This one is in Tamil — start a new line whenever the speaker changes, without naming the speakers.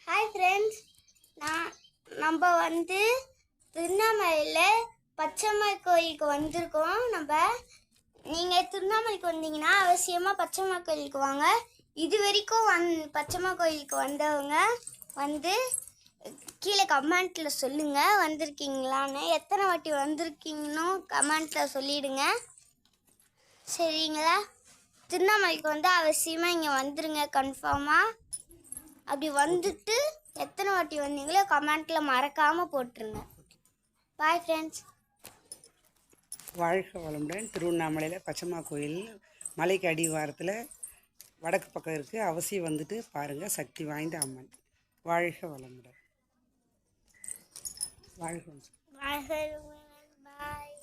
ஹாய் ஃப்ரெண்ட்ஸ், நம்ம திருவண்ணாமலையில் பச்சையம்மா கோயிலுக்கு வந்திருக்கோம். நீங்கள் திருவண்ணாமலைக்கு வந்தீங்கன்னா அவசியமாக பச்சையம்மா கோயிலுக்கு வாங்க. இது வரைக்கும் பச்சையம்மா கோயிலுக்கு வந்தவங்க கீழே கமெண்ட்டில் சொல்லுங்கள் வந்திருக்கீங்களான்னு. எத்தனை வாட்டி வந்திருக்கீங்கன்னு கமெண்ட்டில் சொல்லிவிடுங்க, சரிங்களா? திருவண்ணாமலைக்கு அவசியமாக இங்கே வந்துடுங்க கன்ஃபார்மாக. அப்படி வந்துட்டு எத்தனை வாட்டி வந்தீங்களோ கமெண்ட்டில் மறக்காமல் போட்டுருங்க. Bye friends.
வாழ்க வளமுடன். திருவண்ணாமலையில் பச்சையம்மா கோயில் மலைக்கு அடிவாரத்தில் வடக்கு பக்கம் இருக்குது. அவசியம் வந்துட்டு பாருங்கள். சக்தி வாய்ந்த அம்மன். வாழ்க வளமுடன். வாழ்க.
வாழ்க. பாய்.